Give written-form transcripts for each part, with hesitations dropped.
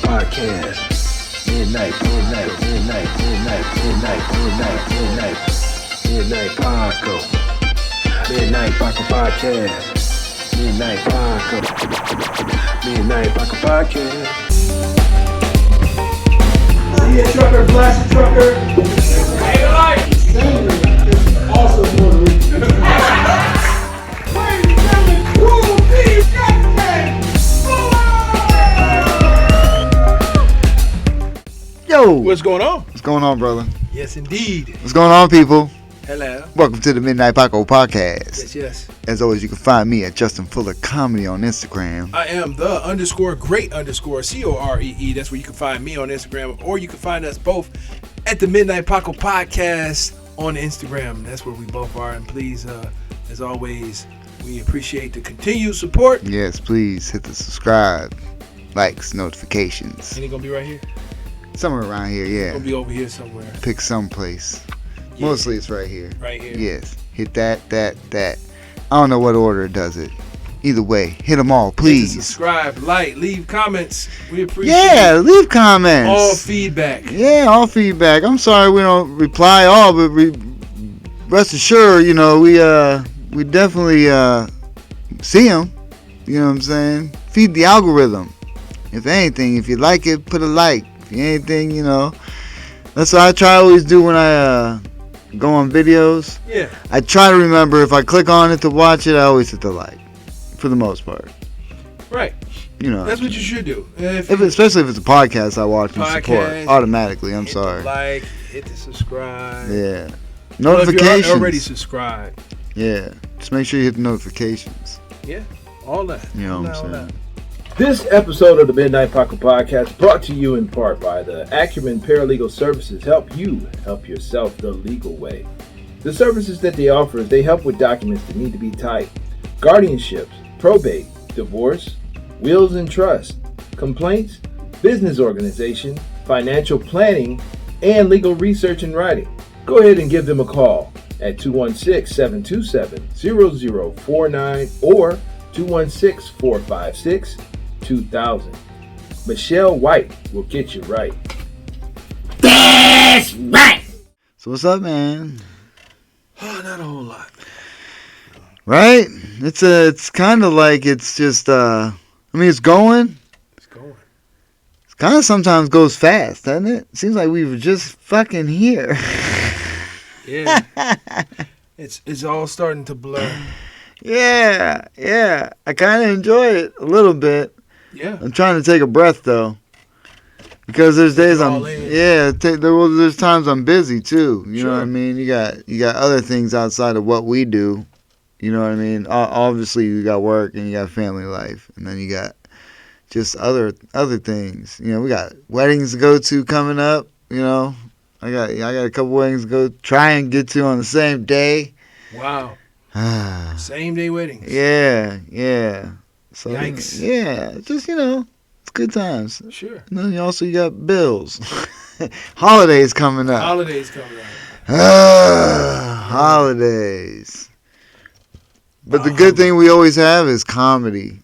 Podcast. Midnight Paco. Midnight Paco Podcast. Midnight Paco. Midnight Paco Podcast. See a trucker, blast a trucker. Hey, light. Senator, also Puerto Rican. Ladies and gentlemen, Cool P. Yo! What's going on? What's going on, brother? Yes, indeed. What's going on, people? Hello. Welcome to the Midnight Paco Podcast. Yes. As always, you can find me at Justin Fuller Comedy on Instagram. I am the _great_COREE. That's where you can find me on Instagram, or you can find us both at the Midnight Paco Podcast on Instagram. That's where we both are. And please, as always, we appreciate the continued support. Yes, please hit the subscribe, likes, notifications. And he gonna be right here? Somewhere around here, yeah. Gonna be over here somewhere. Pick some place. Yeah. Mostly it's right here. Right here. Yes. Hit that. I don't know what order it does it. Either way, hit them all, please. Subscribe, like, leave comments. We appreciate leave comments. all feedback. Yeah, all feedback. I'm sorry we don't reply all, but rest assured, you know, we definitely see them. You know what I'm saying? Feed the algorithm. If anything, if you like it, put a like. If anything, you know. That's what I try to always do when I go on videos. Yeah. I try to remember if I click on it to watch it, I always hit the like. For the most part. Right. You know. That's what you should do. Especially if it's a podcast I watch and support Podcast, automatically. I'm hit sorry. The like, hit the subscribe. Yeah. Well, Notifications. if you're already subscribed. Yeah. Just make sure you hit the notifications. Yeah. All that. You know what all I'm saying? that. This episode of the Midnight Paco Podcast brought to you in part by the Acumen Paralegal Services. Help you help yourself the legal way. The services that they offer is they help with documents that need to be typed, guardianships, probate, divorce, wills and trust, complaints, business organization, financial planning, and legal research and writing. Go ahead and give them a call at 216-727-0049 or 216-456-2000. Michelle White will get you right. That's right. So what's up, man? Oh, not a whole lot. Right? It's kind of like it's just it's going. It's going. It kind of sometimes goes fast, doesn't it? Seems like we were just fucking here. Yeah. It's all starting to blur. Yeah. I kind of enjoy it a little bit. Yeah. I'm trying to take a breath though, because there's days there's times I'm busy too. You know what I mean? You got other things outside of what we do. You know what I mean? Obviously you got work and you got family life, and then you got just other things. You know, we got weddings to go to coming up. You know, I got a couple weddings to go try and get to on the same day. Wow. Same day weddings. Yeah. So, yikes. Yeah, just, you know, it's good times. Sure. And then you got bills. Holidays coming up. Holidays. But the good thing we always have is comedy.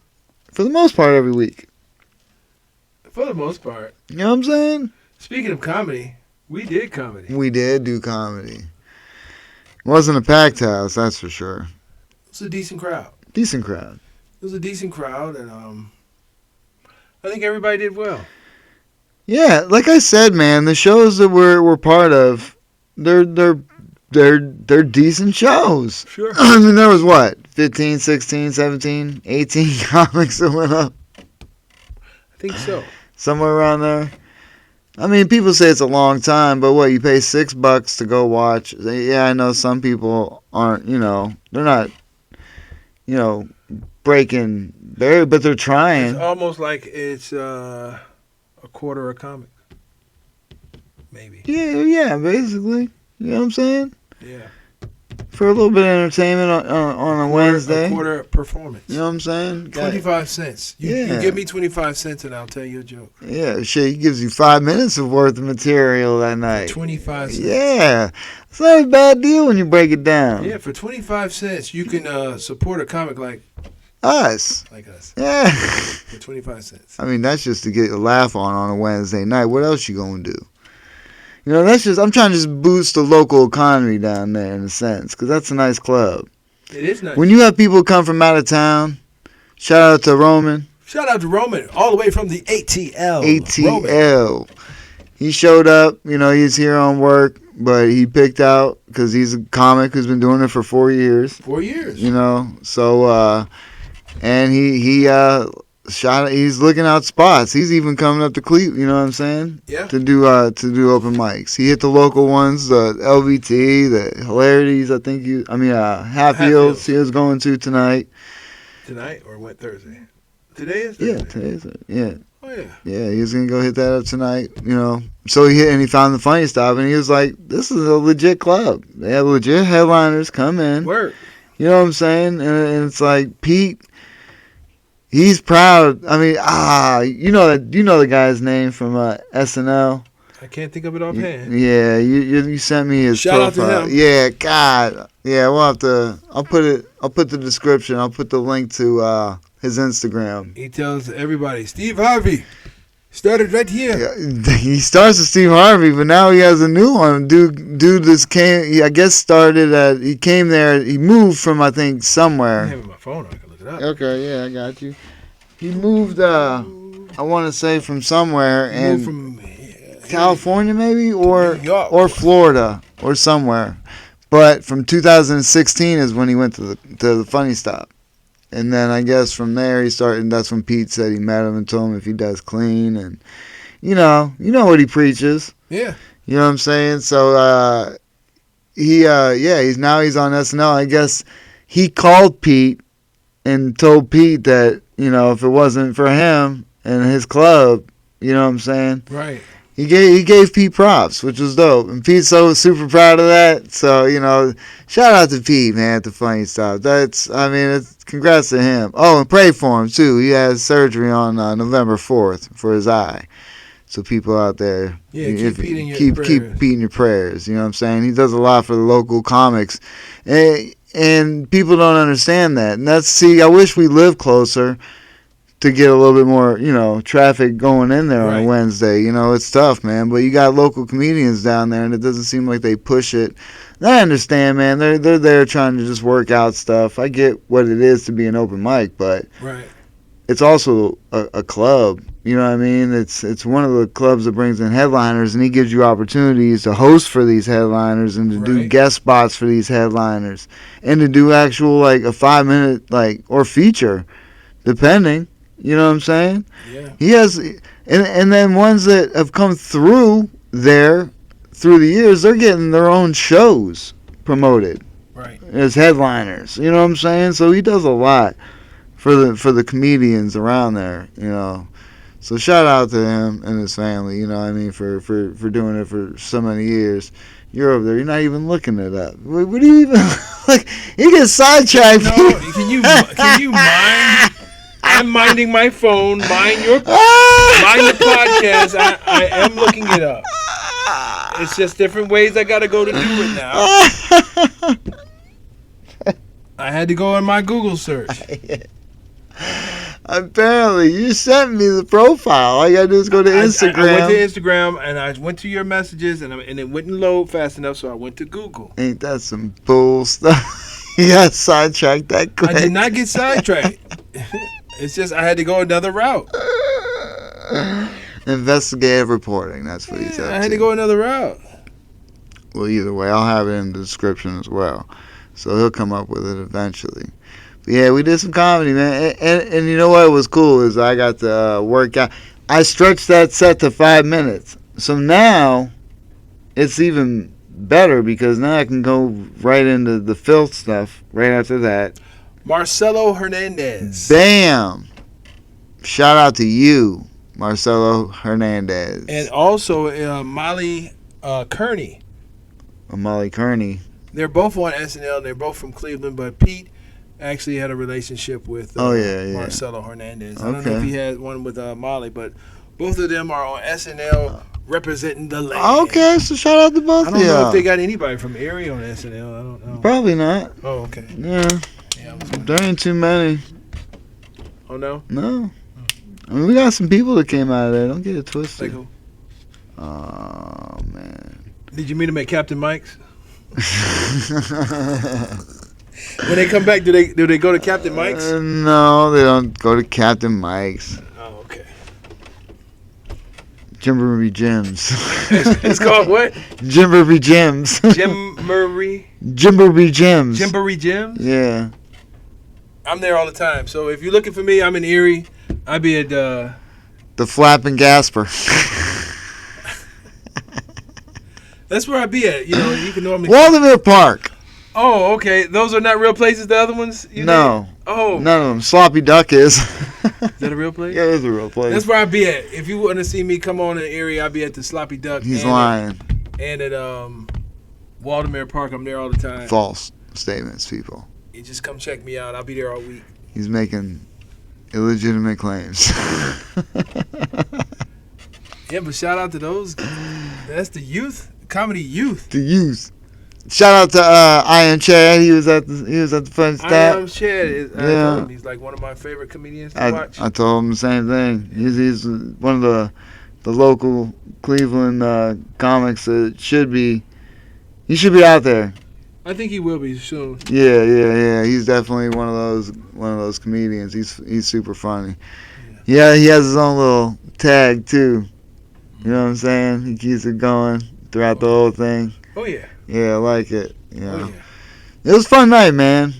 For the most part, every week. For the most part. You know what I'm saying? Speaking of comedy, we did comedy. We did do comedy. It wasn't a packed house, that's for sure. It's a decent crowd. It was a decent crowd, and I think everybody did well. Yeah, like I said, man, the shows that we're part of, they're decent shows. Sure. I mean, there was 15, 16, 17, 18 comics that went up. I think so. Somewhere around there. I mean, people say it's a long time, but you pay $6 to go watch. Yeah, I know some people aren't, they're not, breaking barrier, but they're trying. It's almost like it's a quarter a comic. Maybe. Yeah, basically. You know what I'm saying? Yeah. For a little bit of entertainment on a Wednesday. A quarter performance. You know what I'm saying? 25 cents. You give me 25 cents and I'll tell you a joke. Yeah, shit, he gives you 5 minutes of worth of material that night. 25 cents. Yeah. It's not a bad deal when you break it down. Yeah, for 25 cents, you can support a comic like Us. Like us. Yeah. For 25 cents. I mean, that's just to get a laugh on a Wednesday night. What else you gonna do? You know, I'm trying to just boost the local economy down there in a sense, because that's a nice club. It is nice. When you have people come from out of town, shout out to Roman. Shout out to Roman, all the way from the ATL. ATL. Roman. He showed up, he's here on work, but he picked out, because he's a comic who's been doing it for 4 years. 4 years. So, and he's looking out spots. He's even coming up to Cleveland, you know what I'm saying? Yeah. To do open mics. He hit the local ones, the LVT, the Hilarities, Hatfields he was going to tonight. Tonight or what, Thursday? Today is Thursday? Yeah, today's yeah. Oh, yeah. Yeah, he was going to go hit that up tonight, So he found the Funny Stop, and he was like, this is a legit club. They have legit headliners come in. Work. You know what I'm saying? And it's like, Pete, he's proud. I mean, you know the guy's name from SNL? I can't think of it offhand. Yeah, you sent me his Shout profile. out to him. Yeah, God. Yeah, we'll have to, I'll put the description, I'll put the link to his Instagram. He tells everybody, Steve Harvey started right here. Yeah, he starts with Steve Harvey, but now he has a new one. Dude, this he came there, he moved from, I think, somewhere. I have it on my phone, I can look it up. Okay, yeah, I got you. He moved, I want to say from somewhere, He and moved from California maybe, or New York. or Florida, or somewhere. But from 2016 is when he went to the Funny Stop. And then I guess from there he started, and that's when Pete said he met him and told him if he does clean, and you know what he preaches. Yeah. You know what I'm saying? So he's on SNL. I guess he called Pete and told Pete that, if it wasn't for him and his club, you know what I'm saying? Right. He gave Pete props, which was dope. And Pete's so super proud of that. So, shout out to Pete, man, at the Funny Stop. It's congrats to him. Oh, and pray for him, too. He has surgery on November 4th for his eye. So people out there, keep Pete in your prayers. Keep Pete in your prayers. You know what I'm saying? He does a lot for the local comics. And people don't understand that. And I wish we lived closer to get a little bit more, traffic going in there on a Wednesday. It's tough, man. But you got local comedians down there, and it doesn't seem like they push it. And I understand, man. They're there trying to just work out stuff. I get what it is to be an open mic, but it's also a club. You know what I mean? It's one of the clubs that brings in headliners, and he gives you opportunities to host for these headliners and to do guest spots for these headliners and to do actual, like, a 5-minute, or feature, depending. You know what I'm saying? Yeah. He has, and then ones that have come through the years, they're getting their own shows promoted as headliners. You know what I'm saying? So he does a lot for the comedians around there. So shout out to him and his family. For doing it for so many years. You're over there. You're not even looking it up. What do you even like? You get sidetracked. Can you mind? I'm minding my phone. Mind the podcast. I am looking it up. It's just different ways I gotta go to do it now. I had to go on my Google search. Apparently, you sent me the profile. All you gotta do is go to Instagram. I went to Instagram and I went to your messages and it wouldn't load fast enough, so I went to Google. Ain't that some bull stuff? You got sidetracked that quick. I did not get sidetracked. It's just I had to go another route. Investigative reporting, that's what he said. I had to go another route. Well, either way, I'll have it in the description as well. So he'll come up with it eventually. But yeah, we did some comedy, man. And you know what was cool is I got to work out. I stretched that set to 5 minutes. So now it's even better because now I can go right into the filth stuff right after that. Marcelo Hernandez. Bam! Shout out to you, Marcelo Hernandez. And also Molly Kearney. Molly Kearney. They're both on SNL. They're both from Cleveland, but Pete actually had a relationship with Marcelo Hernandez. I don't know if he had one with Molly, but both of them are on SNL representing the land. Okay, so shout out to both of you. I don't know if they got anybody from Erie on SNL. I don't know. Probably not. Oh, okay. Yeah. There ain't too many. Oh no. No. I mean, we got some people that came out of there. Don't get it twisted. Like who? Oh man. Did you meet him at Captain Mike's? When they come back, do they go to Captain Mike's? No, they don't go to Captain Mike's. Oh, okay. Jimbery Jims. It's called what? Jimbery Jims. Jimbery. Jimbery Jims. Jimbery Jims? Yeah. I'm there all the time. So if you're looking for me, I'm in Erie. I be at the Flap and Gasper. That's where I be at. You know, you can normally. Waldemere Park. Oh, okay. Those are not real places. The other ones. No. Oh. None of them. Sloppy Duck is. Is that a real place? Yeah, it is a real place. That's where I be at. If you want to see me come on in the area, I'll be at the Sloppy Duck. He's lying. And at Waldemere Park, I'm there all the time. False statements, people. You just come check me out. I'll be there all week. He's making illegitimate claims. Yeah, but shout out to those. That's the youth, comedy youth. The youth. Shout out to Ian Chad. He was at the Fun Stat. Ian Chad. I told him he's like one of my favorite comedians to watch. I told him the same thing. He's one of the local Cleveland comics that should be. He should be out there. I think he will be soon. Yeah. He's definitely one of those comedians. He's super funny. Yeah, he has his own little tag too. You know what I'm saying? He keeps it going throughout the whole thing. Oh yeah. Yeah, I like it. You know. Oh yeah. It was a fun night, man.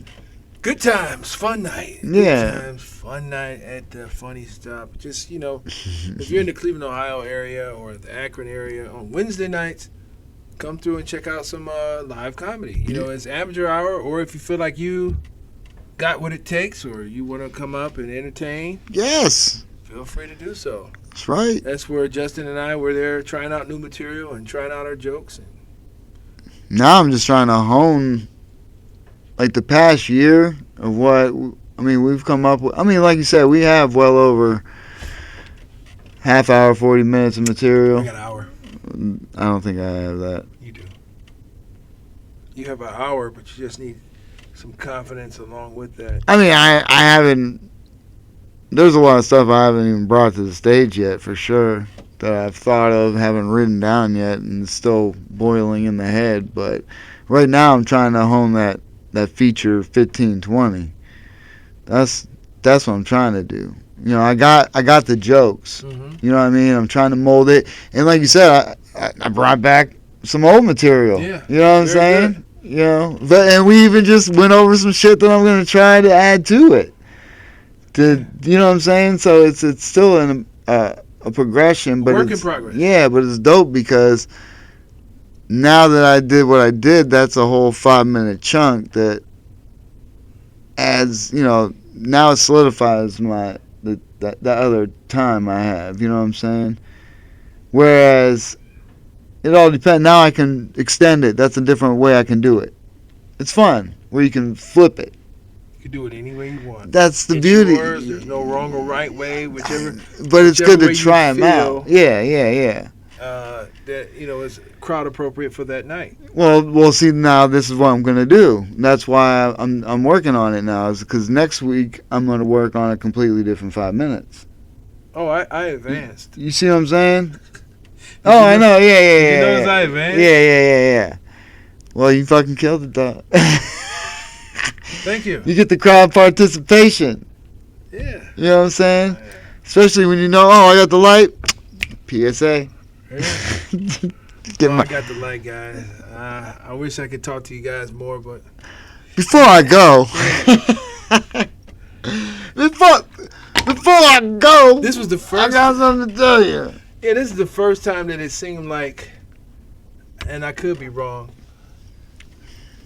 Good times, fun night. Yeah. Good times, fun night at the Funny Stop. Just, you know, if you're in the Cleveland, Ohio area or the Akron area on Wednesday nights, come through and check out some live comedy. You know, it's amateur hour, or if you feel like you got what it takes or you want to come up and entertain, Yes. feel free to do so. That's right. That's where Justin and I were there trying out new material and trying out our jokes. Now I'm just trying to hone, like, the past year of what, I mean, we've come up with. I mean, like you said, we have well over half hour, 40 minutes of material. I got an hour. I don't think I have that. You do. You have an hour, but you just need some confidence along with that. I mean, I haven't, there's a lot of stuff I haven't even brought to the stage yet, for sure, that I've thought of, haven't written down yet, and it's still boiling in the head. But right now I'm trying to hone that feature 15-20. That's what I'm trying to do. You know, I got the jokes. Mm-hmm. You know what I mean? I'm trying to mold it. And like you said, I brought back some old material. Yeah. You know what I'm saying? Good. You know, and we even just went over some shit that I'm going to try to add to it. You know what I'm saying? So it's still a progression, but work in progress. Yeah, but it's dope because now that I did what I did, that's a whole 5-minute chunk that adds. You know, now it solidifies that other time I have. You know what I'm saying? Whereas it all depends. Now I can extend it. That's a different way I can do it. It's fun where you can flip it. You can do it any way you want. That's the It's beauty. yours. There's no wrong or right way, whichever. But it's good to way try you them out. feel. Yeah. That is crowd appropriate for that night. Well, see, now this is what I'm gonna do. That's why I'm working on it now. Is because next week I'm gonna work on a completely different 5 minutes. Oh, I advanced. You see what I'm saying? Oh, I know. Yeah. You notice I advanced? Yeah. Well, you fucking killed it, dog. Thank you. You get the crowd participation. Yeah. You know what I'm saying? Especially when you know, I got the light. PSA. Yeah. Get I got the light, guys. I wish I could talk to you guys more, but Before I go. Before I go. this was the I first. got something to tell you. Yeah, this is the first time that it seemed like, and I could be wrong.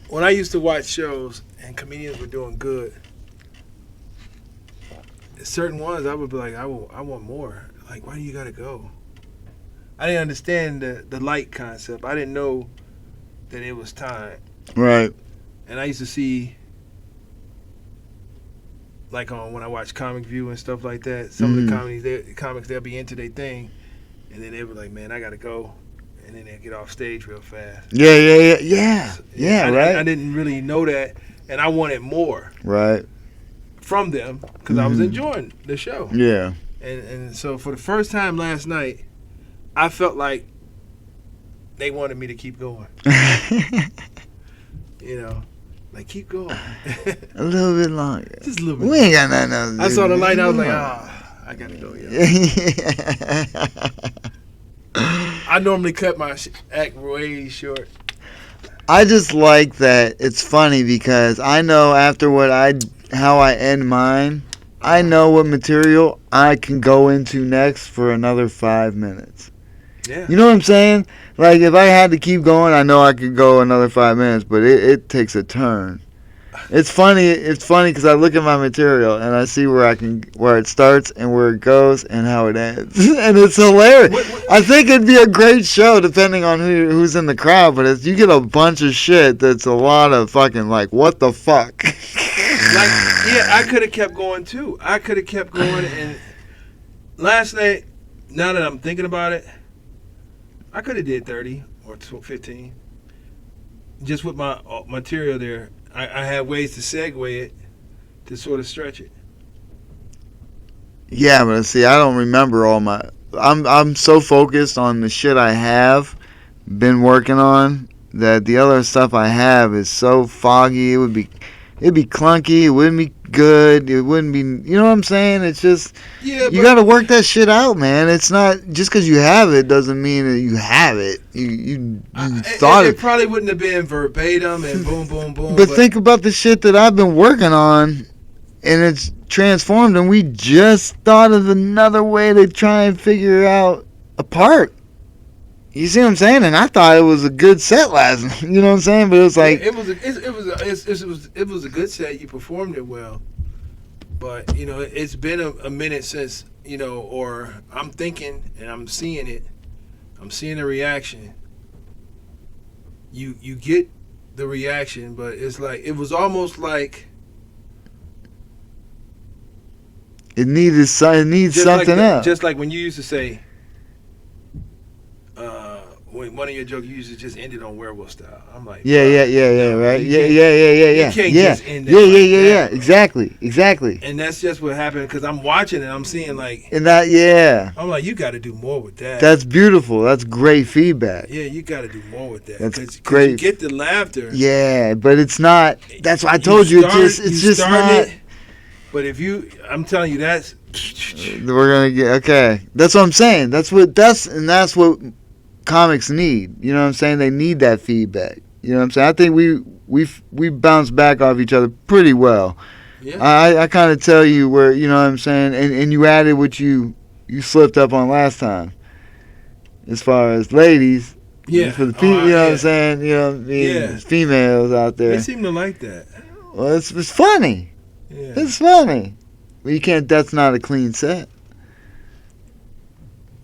When I used to watch shows and comedians were doing good, certain ones I would be like, I want more. Like, why do you gotta go? I didn't understand the light concept. I didn't know that it was time. Right. And I used to see, like when I watch Comic View and stuff like that, some of the comics, they'll be into their thing, and then they'll be like, man, I gotta go. And then they'll get off stage real fast. Yeah, right. I didn't really know that, and I wanted more. Right. from them because I was enjoying the show. Yeah. And so for the first time last night, I felt like they wanted me to keep going. You know, like keep going. A little bit longer. Just a little bit. We ain't got nothing else to do. I saw the light. I was like, I gotta go. I normally cut my act way short. I just like that it's funny because I know after how I end mine, I know what material I can go into next for another 5 minutes. Yeah. You know what I'm saying? Like if I had to keep going, I know I could go another 5 minutes, but it takes a turn. It's funny. It's funny because I look at my material and I see where it starts and where it goes and how it ends, and it's hilarious. I think it'd be a great show depending on who's in the crowd, but you get a bunch of shit that's a lot of fucking like what the fuck. I could have kept going too. I could have kept going, and last night, now that I'm thinking about it, I could have did 30 or 15, just with my material there. I had ways to segue it to sort of stretch it. Yeah, but see, I don't remember all my. I'm so focused on the shit I have been working on that the other stuff I have is so foggy. It'd be clunky. It wouldn't be good. It wouldn't be. You know what I'm saying? It's just you got to work that shit out, man. It's not just because you have it doesn't mean that you have it. You thought it probably wouldn't have been verbatim and boom, boom, boom. But think about the shit that I've been working on, and it's transformed. And we just thought of another way to try and figure out a part. You see what I'm saying? And I thought it was a good set last night. You know what I'm saying? But it was like it was a good set. You performed it well, but you know it's been a minute since or I'm thinking and I'm seeing it. I'm seeing the reaction. You get the reaction, but it's like it was almost like it needs something else. Just like when you used to say. When one of your jokes you used to just end it on werewolf style. I'm like, yeah, right, yeah. You can't just end it yeah, exactly. And that's just what happened because I'm watching and I'm seeing like, and that, I'm like, you got to do more with that. That's beautiful. That's great feedback. Yeah, you got to do more with that. That's great. You get the laughter. Yeah, but it's not. That's why I told you. It's just not. But I'm telling you, that's. We're gonna get okay. That's what I'm saying. That's what comics need. You know what I'm saying? They need that feedback. You know what I'm saying? I think we bounce back off each other pretty well. Yeah. I kind of tell you where, you know what I'm saying, and you added what you slipped up on last time. As far as ladies, yeah, for the you know what I'm saying, females out there. They seem to like that. Well, it's funny. Yeah. It's funny. But you can't. That's not a clean set.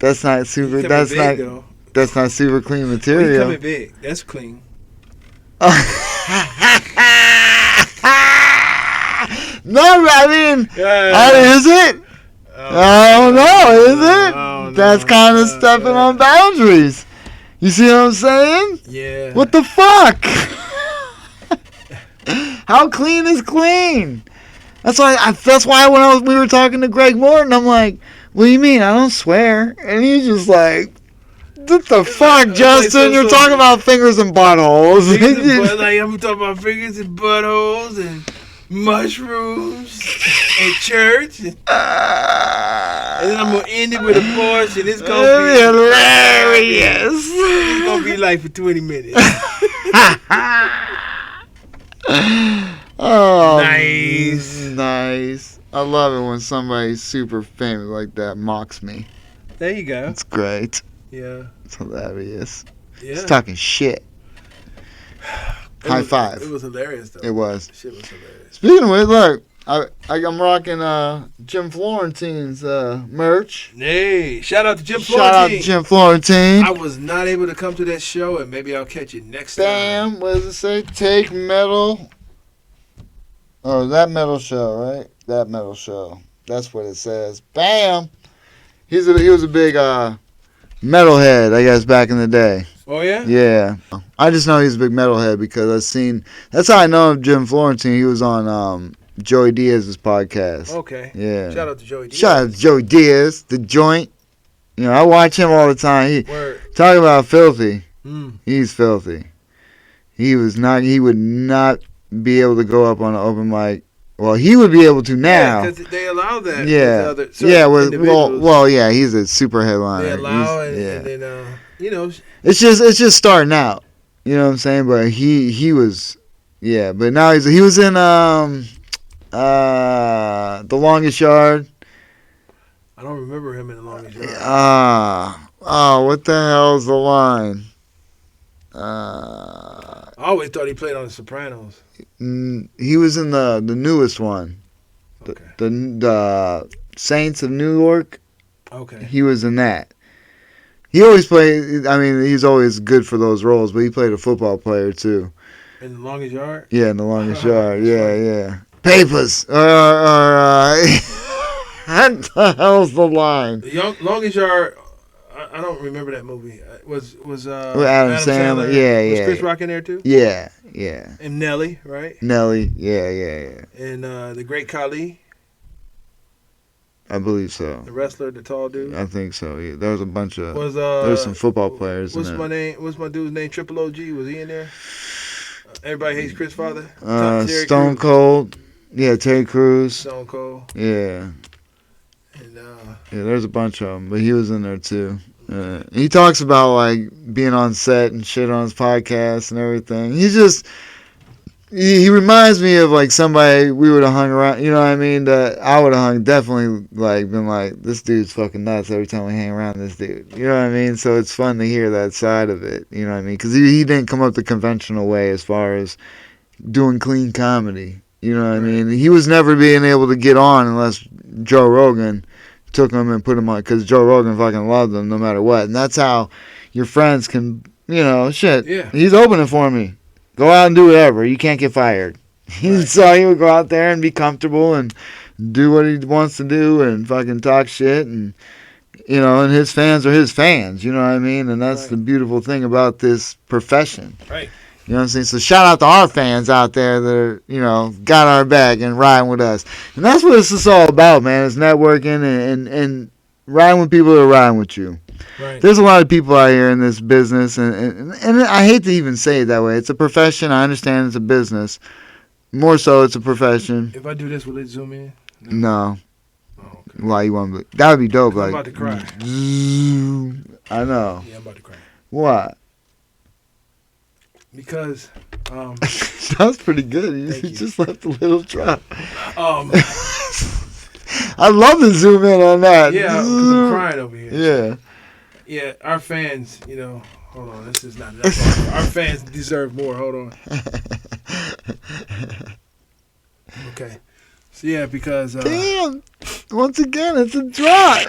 That's not super. That's not. Though. That's not super clean material. You coming big. That's clean. No, I mean, is it? I don't know. Is it? That's kind of stepping on boundaries. You see what I'm saying? Yeah. What the fuck? How clean is clean? That's why when we were talking to Greg Morton, I'm like, what do you mean? I don't swear. And he's just like, what the fuck, Justin? You're talking about fingers and buttholes. I'm talking about fingers and buttholes and mushrooms and church. And then I'm going to end it with a Porsche, and it's going to be hilarious. It's going to be like for 20 minutes. Oh, nice. I love it when somebody super famous like that mocks me. There you go. It's great. Yeah. It's hilarious. Yeah. He's talking shit. High five. It was hilarious, though. It was. Shit was hilarious. Speaking of it, look, I'm rocking Jim Florentine's merch. Hey, shout out to Jim Florentine. Shout out to Jim Florentine. I was not able to come to that show, and maybe I'll catch it next time. Bam. What does it say? Take metal. Oh, that metal show, right? That metal show. That's what it says. Bam. He was a big metalhead, I guess, back in the day. Oh, yeah? Yeah. I just know he's a big metalhead because I've seen... That's how I know Jim Florentine. He was on Joey Diaz's podcast. Okay. Yeah. Shout out to Joey Diaz. Shout out to Joey Diaz, the joint. You know, I watch him all the time. Talk about filthy. He's filthy. He would not be able to go up on an open mic. Well, he would be able to now. Yeah, because they allow that. Yeah. Yeah, he's a super headliner. They allow it, and then, you know. It's just starting out. You know what I'm saying? But he was, yeah. But now he was in The Longest Yard. I don't remember him in The Longest Yard. What the hell's the line? I always thought he played on The Sopranos. He was in the newest one. Okay. The Saints of New York. Okay. He was in that. He always played. I mean, he's always good for those roles, but he played a football player too. In The Longest Yard? Yeah, in The Longest Yard. Yeah. Papers. What the hell's the line? The Longest Yard. I don't remember that movie. Was Adam Sandler? Yeah. Was Chris Rock in there too? Yeah. And Nelly, right? Nelly. Yeah. And the Great Khali. I believe so. The wrestler, the tall dude. I think so. Yeah, there was a bunch of. There was some football players. What's my dude's name? Triple OG. Was he in there? Everybody hates Chris Father. Stone Cold. Yeah, Terry Crews. Stone Cold. Yeah. And yeah, there's a bunch of them, but he was in there too. He talks about like being on set and shit on his podcast and everything. He reminds me of like somebody we would have hung around. You know what I mean? That I would have definitely like been like, this dude's fucking nuts every time we hang around this dude. You know what I mean? So it's fun to hear that side of it. You know what I mean? Because he didn't come up the conventional way as far as doing clean comedy. You know what I mean? He was never being able to get on unless Joe Rogan took him and put him on, because Joe Rogan fucking loved him no matter what. And that's how your friends can, shit. Yeah. He's opening for me. Go out and do whatever. You can't get fired. So he would go out there and be comfortable and do what he wants to do and fucking talk shit. And, and his fans are his fans. You know what I mean? And that's the beautiful thing about this profession. Right. You know what I'm saying? So shout out to our fans out there that are, got our back and riding with us. And that's what this is all about, man. It's networking and riding with people that are riding with you. Right. There's a lot of people out here in this business, and I hate to even say it that way. It's a profession. I understand it's a business. More so, it's a profession. If I do this, will it zoom in? No. Oh, okay. Why you want to? That would be dope. I'm about to cry. I know. Yeah, I'm about to cry. What? Because that's pretty good. You just left a little drop. I love to zoom in on that. Yeah, because I'm crying over here. Yeah. Yeah, our fans, hold on, this is not that far. Our fans deserve more. Hold on. Okay. So, yeah, because... damn. Once again, it's a drop.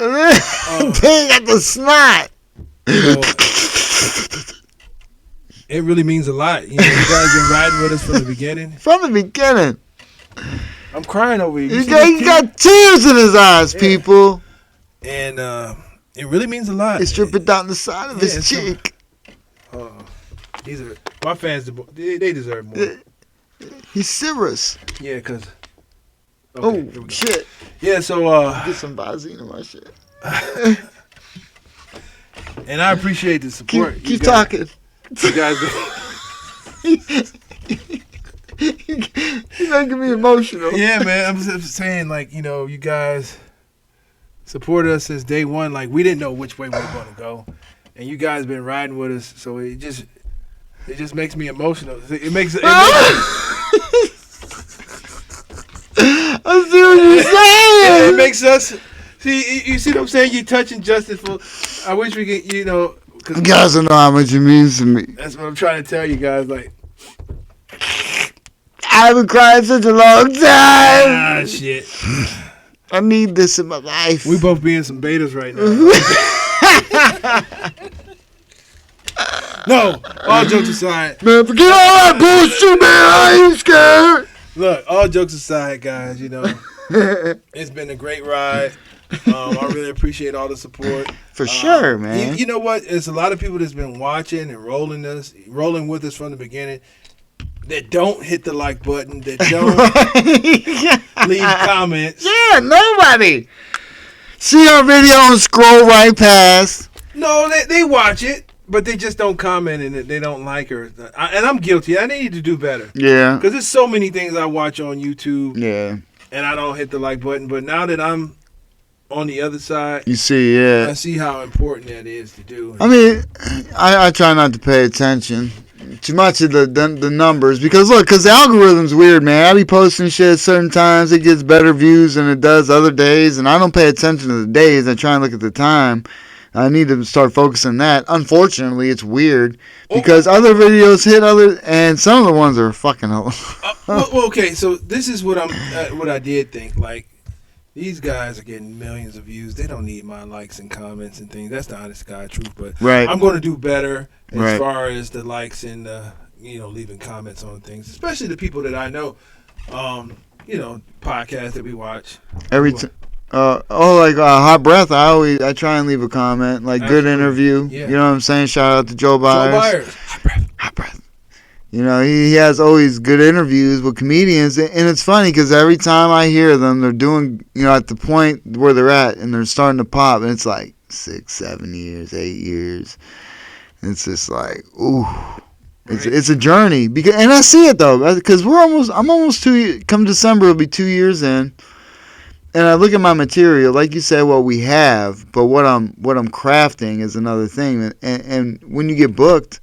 Dang, at the snot. It really means a lot. You guys been riding with us from the beginning. From the beginning. I'm crying over you. He got tears in his eyes, people. And it really means a lot. It's dripping down the side of his cheek. My fans, they deserve more. He's serious. Yeah, because... Okay, oh, shit. Yeah, so... get some Visine in my shit. And I appreciate the support. Keep talking. You guys... You're making me emotional. Yeah, man. I'm just saying, you guys supported us since day one. Like, we didn't know which way we were going to go. And you guys been riding with us, so it just makes me emotional. It makes I see what you're saying. It makes us... See, you see what I'm saying? You're touching justice for... I wish we could, You guys don't know how much it means to me. That's what I'm trying to tell you guys, like... I haven't cried in such a long time. Ah, shit. I need this in my life. We both being some betas right now. No, all jokes aside. Man, forget all that bullshit, man. I ain't scared. Look, all jokes aside, guys, it's been a great ride. I really appreciate all the support. For sure, man. You know what? It's a lot of people that's been watching and rolling with us from the beginning. that don't hit the like button, that don't leave comments. Yeah, nobody. See our video and scroll right past. No, they watch it, but they just don't comment and they don't like her. And I'm guilty. I need to do better. Yeah. Because there's so many things I watch on YouTube. Yeah. And I don't hit the like button. But now that I'm on the other side, you see, yeah, I see how important that is to do. I mean, I try not to pay attention too much of the numbers because the algorithm's weird, man. I be posting shit at certain times, it gets better views than it does other days, and I don't pay attention to the days. I try and look at the time. I need to start focusing on that. Unfortunately, it's weird because other videos hit and some of the ones are fucking. Well, okay, so this is what I did think. Like, these guys are getting millions of views. They don't need my likes and comments and things. That's the honest God truth. But I'm going to do better as far as the likes and leaving comments on things, especially the people that I know. Podcasts that we watch. Hot Breath. I try and leave a comment, like good interview. Yeah. You know what I'm saying? Shout out to Joe Byers. Hot Breath. You know, he has always good interviews with comedians, and it's funny because every time I hear them, they're doing, at the point where they're at, and they're starting to pop, and it's like 6, 7 years, 8 years. And it's just like, ooh, it's a journey. And I see it though, because I'm almost 2 years. Come December, it'll be 2 years in, and I look at my material, like you said, what we have, but what I'm crafting is another thing, and when you get booked,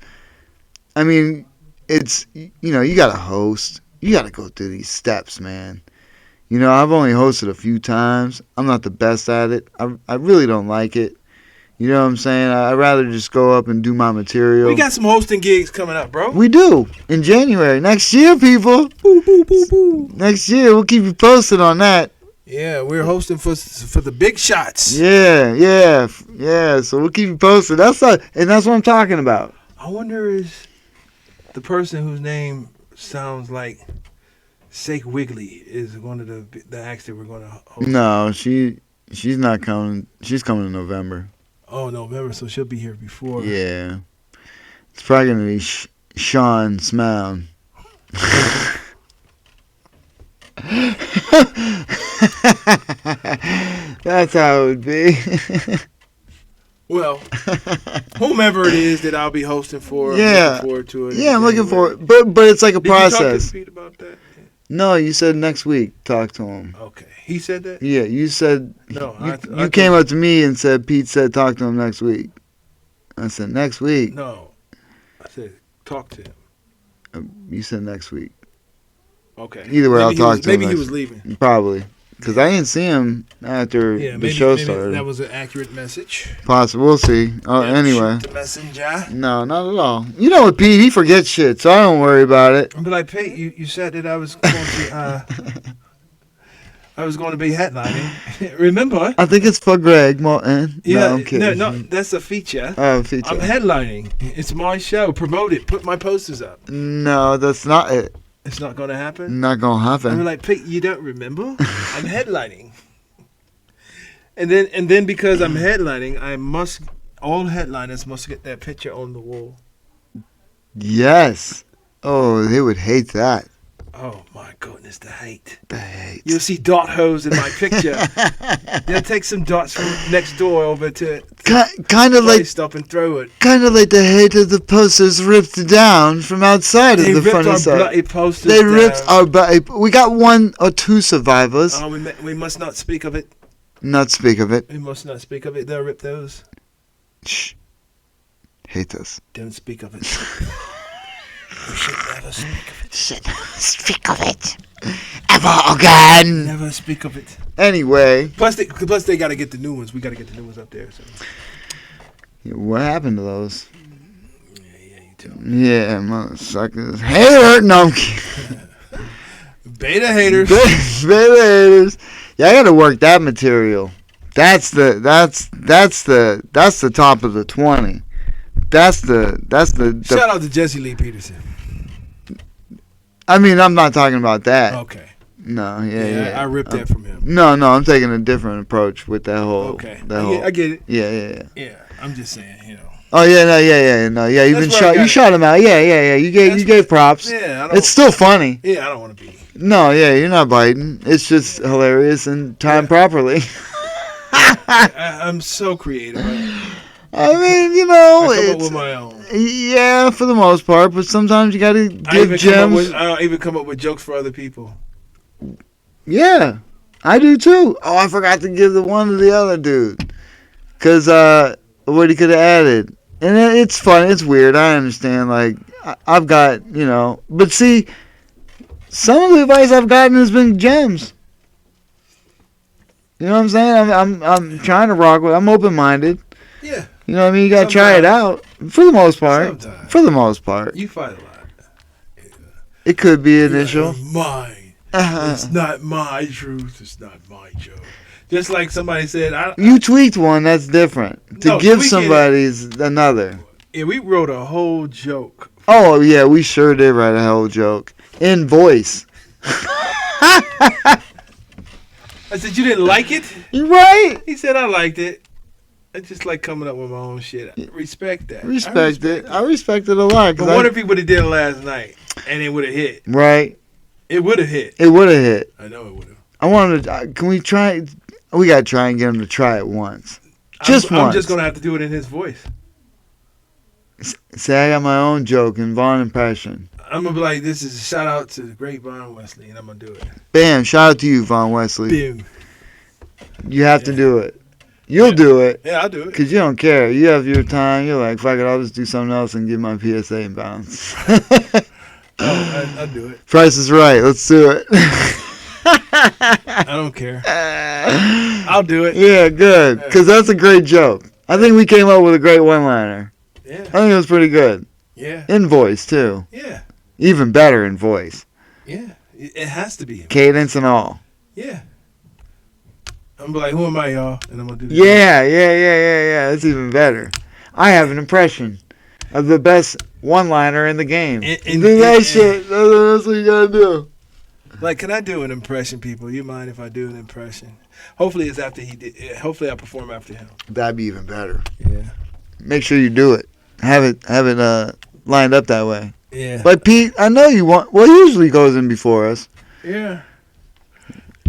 I mean. It's, you got to host. You got to go through these steps, man. I've only hosted a few times. I'm not the best at it. I really don't like it. You know what I'm saying? I'd rather just go up and do my material. We got some hosting gigs coming up, bro. We do. In January. Next year, people. Boo, boo, boo, boo. Next year. We'll keep you posted on that. Yeah, we're hosting for the big shots. Yeah. So we'll keep you posted. That's what I'm talking about. I wonder is... the person whose name sounds like Sake Wiggly is one of the acts that we're going to host. No, she's not coming. She's coming in November. Oh, November, so she'll be here before. Yeah. It's probably going to be Sean Smown. That's how it would be. Well, whomever it is that I'll be hosting for, I'm looking forward to it. Yeah, I'm looking forward. But it's like a process. Did you talk to Pete about that? No, you said next week. Talk to him. Okay, he said that. Yeah, you said. No, you came up to me and said Pete said talk to him next week. I said next week. No, I said talk to him. You said next week. Okay. Either way, I'll talk to him. Maybe he was leaving. Probably. Because I didn't see him after the show started. That was an accurate message. Possible. We'll see. Anyway. The messenger. No, not at all. You know what, Pete? He forgets shit, so I don't worry about it. I'll be like, Pete, you said that I was going to be headlining. Remember? I think it's for Greg Martin. Yeah, no, I'm kidding. No, that's a feature. Oh, feature. I'm headlining. It's my show. Promote it. Put my posters up. No, that's not it. It's not going to happen? Not going to happen. I'm like, Pete, you don't remember? I'm headlining. And then because I'm headlining, all headliners must get that picture on the wall. Yes. Oh, they would hate that. Oh, my goodness, the hate. The hate. You'll see dot holes in my picture. They'll take some dots from next door over to kind of like stop and throw it. Kind of like the hate of the posters ripped down from outside of the funny side. Bloody posters they ripped our bloody. We got 1 or 2 survivors. Oh, we must not speak of it. Not speak of it. We must not speak of it. They'll rip those. Shh. Hate us. Don't speak of it. We should never speak of it. Should never speak of it. Ever again. Never speak of it. Anyway. Plus they got to get the new ones. We got to get the new ones up there. So. What happened to those? Yeah, you tell me. Yeah, motherfuckers. Hater. No, I'm kidding. Beta haters. Beta haters. Yeah, I got to work that material. That's the top of the 20. That's the shout out to Jesse Lee Peterson. I mean, I'm not talking about that. Okay. No, yeah. I ripped that from him. No, I'm taking a different approach with that whole. Okay. I get it. Yeah. Yeah, I'm just saying, Oh yeah, no, yeah. You shot him out. Yeah. You gave props. Yeah, it's still funny. Yeah, I don't want to be. No, yeah, you're not biting. It's just hilarious and timed properly. I'm so creative. I mean, I come up with my own. Yeah, for the most part, but sometimes you gotta give gems. I even come up with jokes for other people. Yeah, I do too. Oh, I forgot to give the one to the other dude. Because what he could have added. And it's fun. It's weird. I understand. Like, I've got, But see, some of the advice I've gotten has been gems. You know what I'm saying? I'm trying to rock with. I'm open-minded. Yeah. You know what I mean? You got to try it out. For the most part. Sometimes. For the most part. You fight a lot. It could be initial. Mine. It's not my truth. It's not my joke. Just like somebody said, you tweaked one. That's different. To give somebody's another. Yeah, we wrote a whole joke. Oh yeah, we sure did write a whole joke in voice. I said you didn't like it. You right? He said I liked it. I just like coming up with my own shit. I respect that. I respect it a lot. But what if he would have did it last night and it would have hit? Right. It would have hit. It would have hit. I know it would have. I wanted to. Can we try? We gotta try and get him to try it once. Just once. I'm just gonna have to do it in his voice. Say I got my own joke in Vaughn impression. I'm gonna be like, this is a shout out to the great Vaughn Wesley, and I'm gonna do it. Bam! Shout out to you, Vaughn Wesley. Bam. You have to do it. You'll do it. Yeah, I'll do it. Because you don't care. You have your time. You're like, fuck it, I'll just do something else and give my PSA and bounce. I'll do it. Price is right. Let's do it. I don't care. I'll do it. Yeah, good. Because that's a great joke. I think we came up with a great one-liner. Yeah. I think it was pretty good. Yeah. In voice, too. Yeah. Even better in voice. Yeah. It has to be. Cadence and all. Yeah. I'm like, who am I, y'all? And I'm going to do this. Yeah. That's even better. I have an impression of the best one-liner in the game. Do that shit. That's what you got to do. Like, can I do an impression, people? You mind if I do an impression? Hopefully it's after he did. Hopefully I perform after him. That'd be even better. Yeah. Make sure you do it. Have it lined up that way. Yeah. But Pete, I know you want. Well, he usually goes in before us. Yeah.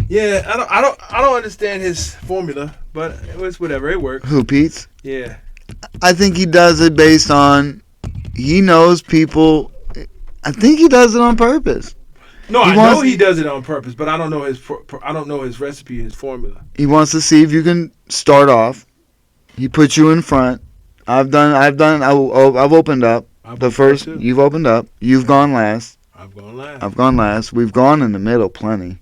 Yeah. I don't understand his formula, but it's whatever. It works. Who, Pete's? Yeah. I think he does it based on he knows people. I think he does it on purpose. No, I know he does it on purpose, but I don't know his recipe, his formula. He wants to see if you can start off. He puts you in front. I've opened up. The first you've opened up. You've gone last. I've gone last. We've gone in the middle plenty.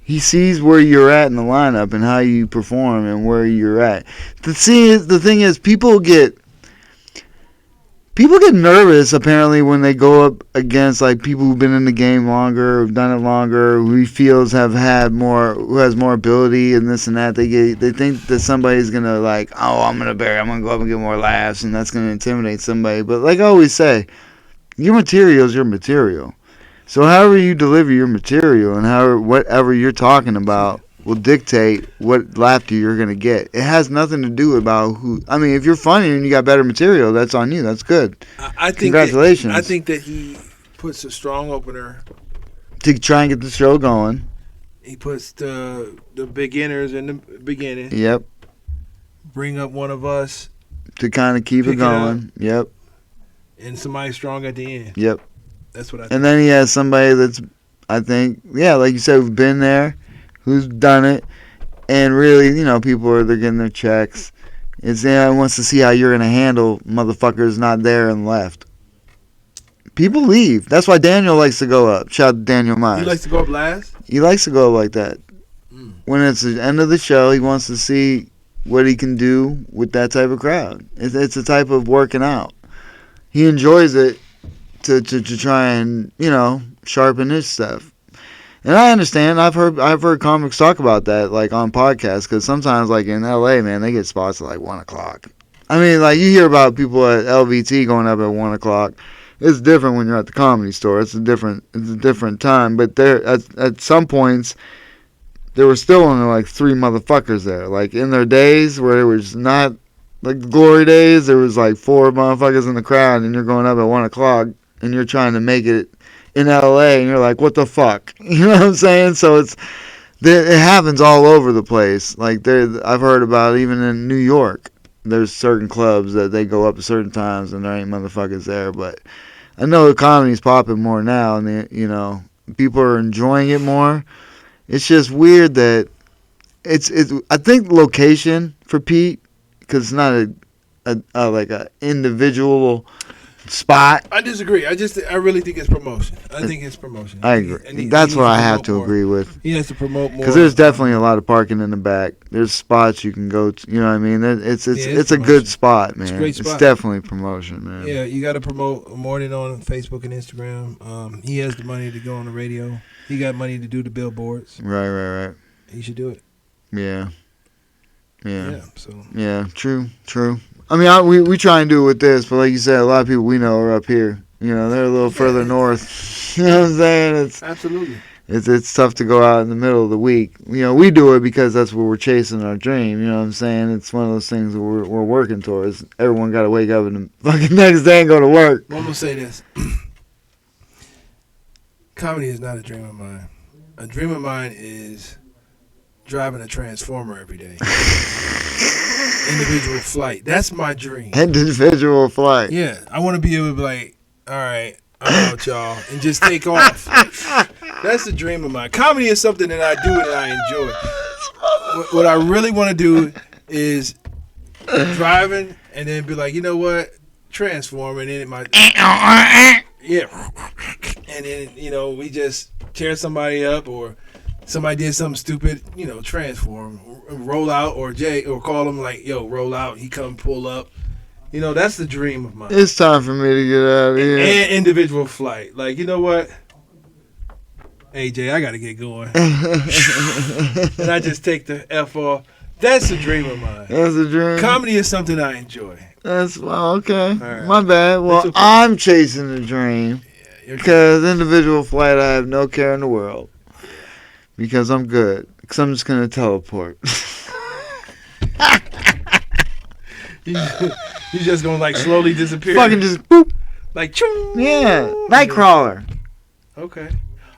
He sees where you're at in the lineup and how you perform and where you're at. The thing is, people get nervous apparently when they go up against like people who've been in the game longer, who've done it longer, who he feels who has more ability and this and that. They think that somebody's gonna like, oh, I'm gonna go up and get more laughs, and that's gonna intimidate somebody. But like I always say, your material is your material. So however you deliver your material and whatever you're talking about will dictate what laughter you're going to get. It has nothing to do about who. I mean, if you're funny and you got better material, that's on you. That's good. Congratulations. I think that he puts a strong opener to try and get the show going. He puts the beginners in the beginning. Yep. Bring up one of us to kind of keep it going. Yep. And somebody strong at the end. Yep. That's what I think. And then he has somebody that's, I think, like you said, who's been there, who's done it, and really, they're getting their checks. He wants to see how you're going to handle motherfuckers not there and left. People leave. That's why Daniel likes to go up. Shout out to Daniel Myers. He likes to go up last? He likes to go up like that. When it's the end of the show, he wants to see what he can do with that type of crowd. It's a type of working out. He enjoys it to try and, sharpen his stuff. And I understand. I've heard comics talk about that, like, on podcasts, because sometimes, like, in L.A., man, they get spots at, like, 1 o'clock. I mean, like, you hear about people at LVT going up at 1 o'clock. It's different when you're at the Comedy Store. It's a different time. But there, at some points, there were still only, like, 3 motherfuckers there. Like, in their days where it was not Like the glory days, there was like 4 motherfuckers in the crowd, and you're going up at 1 o'clock, and you're trying to make it in LA, and you're like, what the fuck? You know what I'm saying? So it happens all over the place. Like I've heard about even in New York, there's certain clubs that they go up at certain times, and there ain't motherfuckers there. But I know the comedy's popping more now, and people are enjoying it more. It's just weird that it's. I think location for Pete, because it's not like a individual spot. I disagree. I really think it's promotion. I think it's promotion. I agree. That's what I have to agree with. He has to promote more. Because there's definitely a lot of parking in the back. There's spots you can go to. You know what I mean? It's a good spot, man. It's a great spot. It's definitely promotion, man. Yeah, you got to promote more than on Facebook and Instagram. He has the money to go on the radio. He got money to do the billboards. Right. He should do it. Yeah. So. Yeah. True. I mean, we try and do it with this, but like you said, a lot of people we know are up here. You know, they're a little further north. You know what I'm saying? Absolutely. It's tough to go out in the middle of the week. You know, we do it because that's where we're chasing our dream. You know what I'm saying? It's one of those things that we're working towards. Everyone got to wake up in the fucking next day and go to work. Well, I'm gonna say this: comedy is not a dream of mine. A dream of mine is driving a transformer every day. Individual flight. That's my dream. Individual flight. Yeah, I want to be able to be like, all right, I'm out, y'all, and just take off. That's the dream of mine. Comedy is something that I do and I enjoy. What I really want to do is driving and then be like, you know what, transform, and then and then we just tear somebody up, or somebody did something stupid, transform, roll out, or call him like, yo, roll out. He come pull up. That's the dream of mine. It's time for me to get out of here. And individual flight. Like, you know what? AJ, I got to get going. And I just take the F off. That's the dream of mine. That's a dream. Comedy is something I enjoy. Okay. Right. My bad. Well, okay. I'm chasing the dream. Because individual flight, I have no care in the world. Because I'm good. Because I'm just going to teleport. You just going to like slowly disappear? Fucking just boop. Like, choo. Yeah. Nightcrawler. Okay.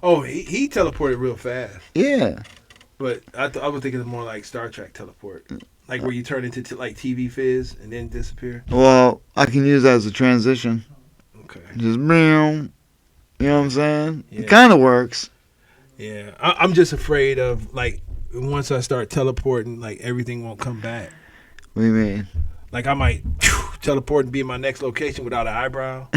Oh, he teleported real fast. Yeah. But I was thinking more like Star Trek teleport. Like where you turn into like TV fizz and then disappear. Well, I can use that as a transition. Okay. Just meow. You know what I'm saying? Yeah. It kind of works. Yeah. I'm just afraid of like once I start teleporting, like everything won't come back. What do you mean? Like I might teleport and be in my next location without an eyebrow.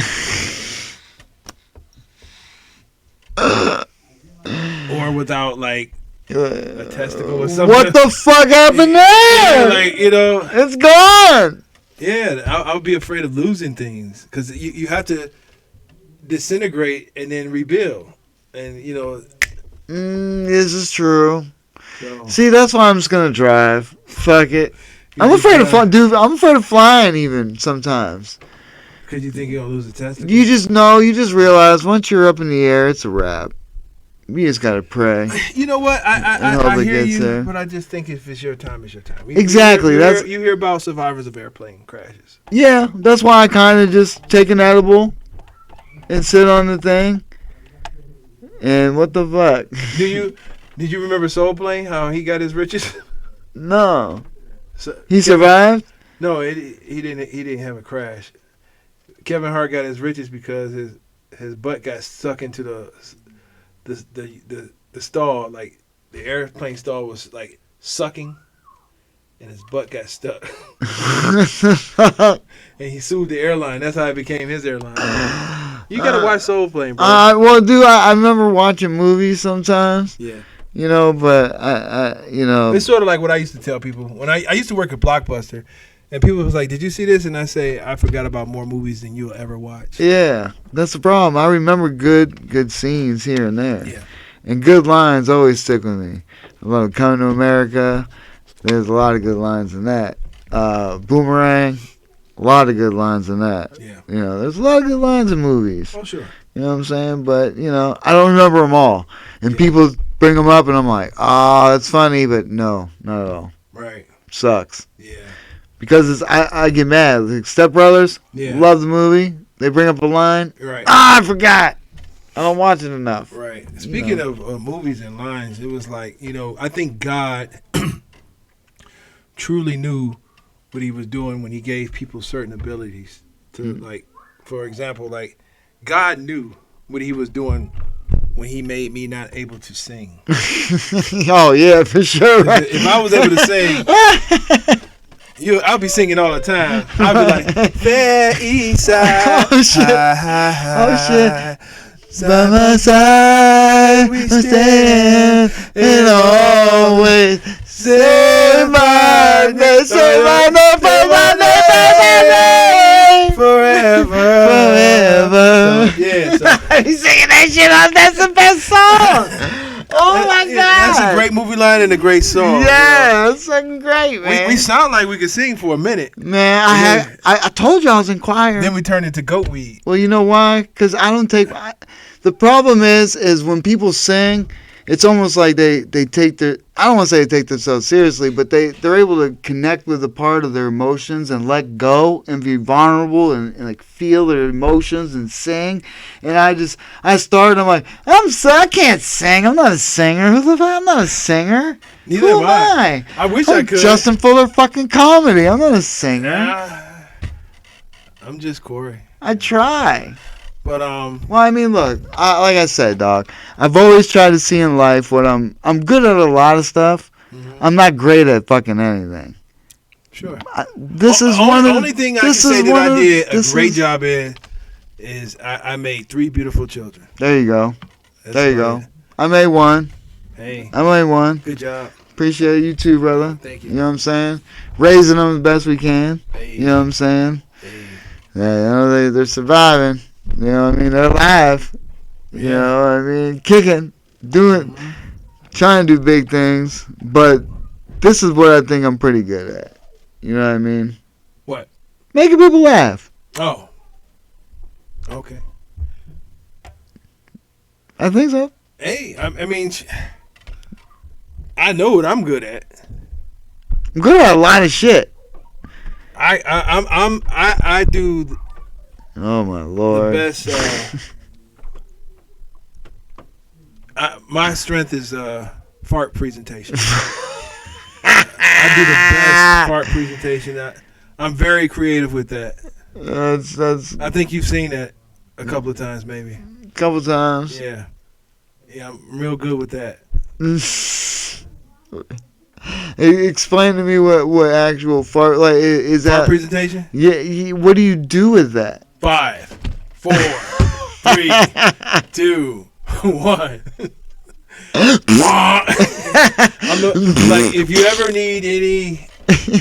Or without like a testicle or something. What the fuck happened there? Yeah, like, it's gone. Yeah, I would be afraid of losing things because you have to disintegrate and then rebuild, and this is true. So. See, that's why I'm just gonna drive. Fuck it. I'm afraid of flying, dude. I'm afraid of flying even sometimes. Because you think you're gonna lose a testicle? You just realize once you're up in the air, it's a wrap. You just gotta pray. You know what? I hear you, there. But I just think if it's your time, it's your time. Exactly. You hear about survivors of airplane crashes. Yeah, that's why I kind of just take an edible and sit on the thing. And what the fuck? Did you remember Soul Plane? How he got his riches? No. He survived? No, he didn't. He didn't have a crash. Kevin Hart got his riches because his butt got stuck into the stall, like the airplane stall was like sucking, and his butt got stuck. And he sued the airline. That's how it became his airline. You gotta watch Soul Plane, bro. Well, dude, I remember watching movies sometimes. Yeah. But I it's sort of like what I used to tell people when I used to work at Blockbuster. And people was like, did you see this? And I say, I forgot about more movies than you'll ever watch. Yeah, that's the problem. I remember good scenes here and there. Yeah. And good lines always stick with me. I love Coming to America. There's a lot of good lines in that. Boomerang. A lot of good lines in that. Yeah. There's a lot of good lines in movies. Oh, sure. You know what I'm saying? But, I don't remember them all. And people bring them up and I'm like, that's funny, but no, not at all. Right. Sucks. Yeah. because I get mad. Like Step Brothers, love the movie. They bring up a line. Right. I forgot. I don't watch it enough. Right. Speaking of movies and lines, it was like, I think God truly knew what he was doing when he gave people certain abilities to, like, for example, like, God knew what he was doing when he made me not able to sing. Oh, yeah, for sure. Right? If I was able to sing, I'll be singing all the time. I'll be like, Fair Eastside. Oh, shit. Oh, shit. By my side we stand and always say my name, say my name, say my name, forever. He's singing that shit off. That's the best song. Oh my God. That's a great movie line and a great song. Yeah, that's fucking great, man. We sound like we could sing for a minute. Man, I told you I was in choir. Then we turned into goat weed. Well, you know why? Because I don't take... The problem is when people sing, it's almost like they take their... I don't want to say they take themselves seriously, but they're able to connect with a part of their emotions and let go and be vulnerable and like feel their emotions and sing. And I started, I'm like, I can't sing. I'm not a singer. Who the fuck? I'm not a singer. Neither Who am I? I wish I could. Justin Fuller fucking comedy. I'm not a singer. I'm just Corey. I try. But Well, I mean, look, like I said, dog, I've always tried to see in life what I'm good at a lot of stuff. Mm-hmm. I'm not great at fucking anything. Sure. The only thing I can say that I did a great job in is I made 3 beautiful children. There you go. There you go. I made one. Hey. I made one. Good job. Appreciate you too, brother. Thank you. You know what I'm saying? Raising them the best we can. Hey. You know what I'm saying? Hey. Yeah, they're surviving. You know what I mean? They're alive. You know what I mean? Kicking, doing, trying to do big things. But this is what I think I'm pretty good at. You know what I mean? What? Making people laugh. Oh. Okay. I think so. Hey, I mean, I know what I'm good at. I'm good at a lot of shit. I do. Oh my Lord. The best. My strength is fart presentation. I do the best fart presentation. I'm very creative with that. I think you've seen that a couple of times, maybe. A couple times. Yeah, I'm real good with that. Explain to me what actual fart like is that? Fart presentation? Yeah. What do you do with that? 5, 4, 3, 2, 1. Like, if you ever need any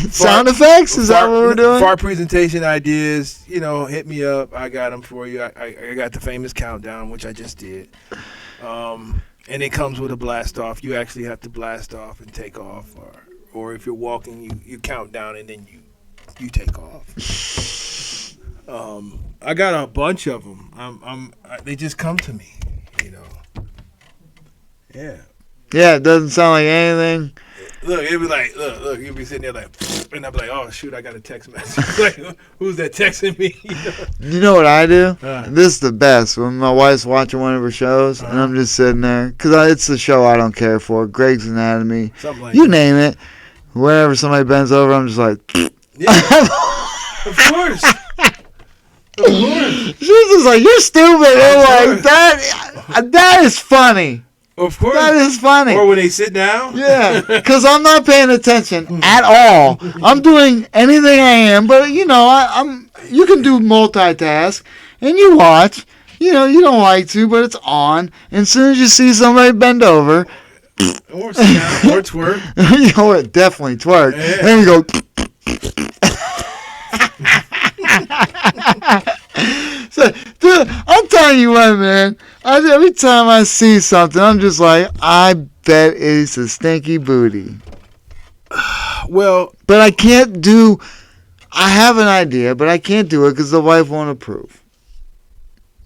sound effects, is that what we're doing? Fart presentation ideas, hit me up. I got them for you. I got the famous countdown, which I just did. And it comes with a blast off. You actually have to blast off and take off, or if you're walking, you count down and then you take off. I got a bunch of them. They just come to me, Yeah. Yeah, it doesn't sound like anything. Look, it'd be like, look, you'd be sitting there like, and I'd be like, oh shoot, I got a text message. Like, who's that texting me? You know what I do? This is the best. When my wife's watching one of her shows, and I'm just sitting there, because it's the show I don't care for. Greg's Anatomy. Something like you that. name it. Whenever somebody bends over, I'm just like, yeah. Of course. Of course. She's just like, you're stupid. I'm like, that is funny. Of course. That is funny. Or when they sit down. Yeah, because I'm not paying attention at all. I'm doing anything I am, but you can do multitask, and you watch. You don't like to, but it's on. And as soon as you see somebody bend over, or sit down, or twerk. Or definitely twerk. Yeah. And you go. So, dude, I'm telling you what, man. Every time I see something, I'm just like, I bet it's a stinky booty. Well, but I have an idea, but I can't do it because the wife won't approve.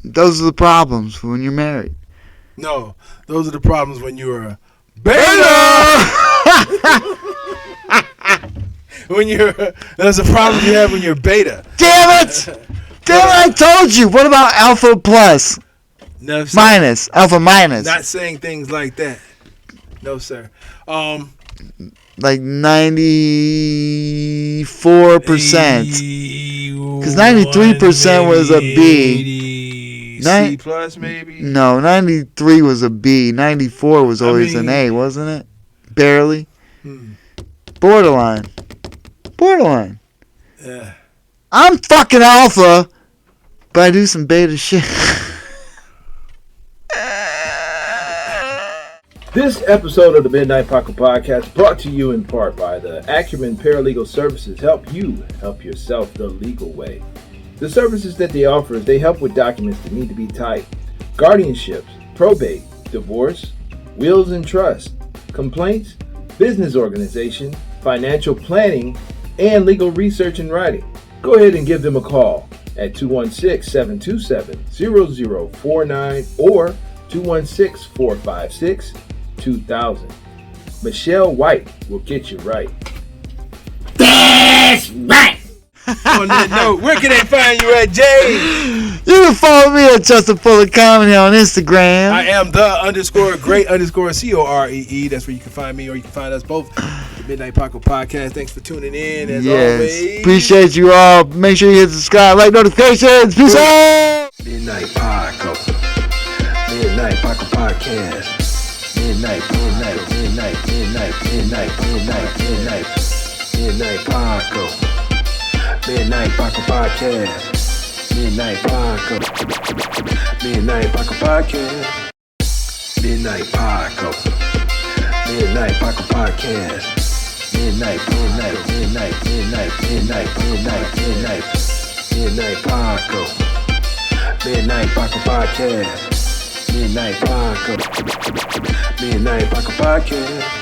Those are the problems when you're married. No, those are the problems when you're a beta. That's a problem you have when you're beta. Damn it! Damn it! I told you. What about alpha plus? No, sir. Minus. Alpha minus. Not saying things like that. No, sir. Like 94%. Because 93% was a B. C plus maybe? No, 93 was a B. 94 was always an A, wasn't it? Barely. Borderline. Yeah. I'm fucking alpha, but I do some beta shit. This episode of the Midnight Paco Podcast brought to you in part by the Acumen Paralegal Services help you help yourself the legal way. The services that they offer is they help with documents that need to be typed, guardianships, probate, divorce, wills and trust, complaints, business organization, financial planning, and legal research and writing. Go ahead and give them a call at 216-727-0049 or 216-456-2000. Michelle White will get you right. That's right! On that note, where can they find you at, Jay? You can follow me at Justin Fuller Comedy on Instagram. I am the_great_COREE. That's where you can find me, or you can find us both. The Midnight Paco Podcast. Thanks for tuning in, as always. Appreciate you all. Make sure you hit subscribe, like notifications. Peace out! Midnight Paco. Midnight Paco Podcast. Midnight Paco. Midnight Paco Podcast. Midnight Paco. Midnight Paco Podcast. Midnight Paco. Midnight Paco Podcast. Midnight Paco. Midnight Paco. Midnight Paco Podcast. Midnight Paco. Midnight Paco Podcast.